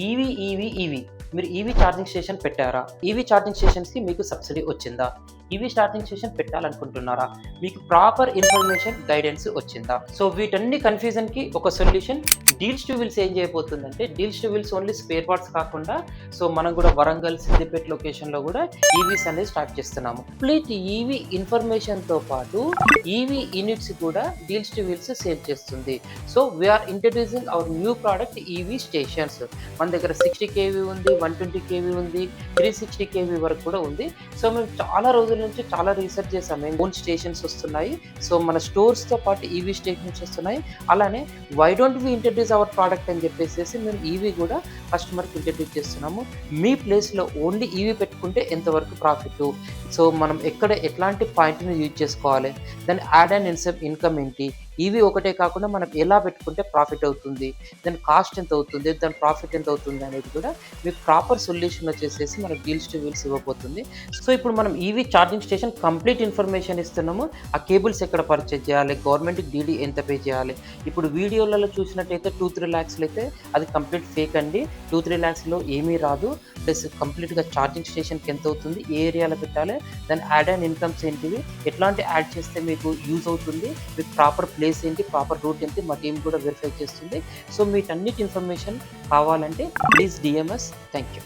EV మీరు EV charging station పెట్టారా? EV charging స్టేషన్స్‌కి మీకు సబ్సిడీ వచ్చిందా? ఈవీ ఛార్జింగ్ స్టేషన్ పెట్టాలనుకుంటున్నారా? మీకు ప్రాపర్ ఇన్ఫర్మేషన్, గైడెన్స్ వచ్చిందా? సో వీటన్ని కన్‌ఫ్యూజన్‌కి ఒక సొల్యూషన్ డీల్స్ టు వీల్స్ ఏం చేయబోతుందంటే, deals two wheels only spare parts కాకుండా సో మనం కూడా వరంగల్, సిద్దిపేట లొకేషన్‌లో కూడా ఈవీస్ అనేది స్టార్ట్ చేస్తున్నాము. కంప్లీట్ ఈవీ ఇన్ఫర్మేషన్‌తో పాటు ఈవీ యూనిట్స్ కూడా డీల్స్ టు వీల్స్ సేల్ చేస్తుంది. So we are introducing our new product EV stations. మన దగ్గర 60 కేవీ ఉంది, 120 కేవీ ఉంది, 360 కేవీ వరకు కూడా ఉంది. సో మేము చాలా రోజుల నుంచి చాలా రీసెర్చ్ చేసాము. ఓన్ స్టేషన్స్ వస్తున్నాయి. సో మన స్టోర్స్‌తో పాటు ఈవీ స్టేషన్స్ వస్తున్నాయి. అలానే why don't we introduce our product అని చెప్పేసేసి మేము ఈవీ కూడా కస్టమర్‌కి ఇంట్రడ్యూస్ చేస్తున్నాము. మీ ప్లేస్‌లో ఓన్లీ ఈవీ పెట్టుకుంటే ఎంతవరకు ప్రాఫిటు? సో మనం ఎక్కడ ఎట్లాంటి పాయింట్‌ని యూజ్ చేసుకోవాలి? దాని యాడ్ అండ్ ఇన్కమ్ ఏంటి? ఈవీ ఒకటే కాకుండా మనం ఎలా పెట్టుకుంటే ప్రాఫిట్ అవుతుంది? దాని కాస్ట్ ఎంత అవుతుంది? దాని ప్రాఫిట్ ఎంత అవుతుంది? అనేది కూడా మీకు ప్రాపర్ సొల్యూషన్ వచ్చేసేసి మనకు డీల్స్ టు వీల్స్ ఇవ్వబోతుంది. సో ఇప్పుడు మనం EV charging station complete information ఇస్తున్నాము. ఆ కేబుల్స్ ఎక్కడ పర్చేజ్ చేయాలి? గవర్నమెంట్‌కి డీడీ ఎంత పే చేయాలి? ఇప్పుడు వీడియోలలో చూసినట్టయితే 2-3 లాక్స్‌లో అయితే అది కంప్లీట్ ఫేక్ అండి. 2-3 లాక్స్‌లో ఏమీ రాదు. ప్లస్ కంప్లీట్‌గా ఛార్జింగ్ స్టేషన్‌కి ఎంత అవుతుంది? ఏ ఏరియాలో పెట్టాలి? దాని యాడ్ అండ్ ఇన్కమ్స్ ఏంటివి? ఎట్లాంటి యాడ్ చేస్తే మీకు యూజ్ అవుతుంది? మీకు ప్రాపర్ ప్లేస్ ఏంటి? ప్రాపర్ రూట్ ఏంటి? మా టీమ్ కూడా వెరిఫై చేస్తుంది. సో వీటన్నిటి ఇన్ఫర్మేషన్ కావాలంటే please DM us. Thank you.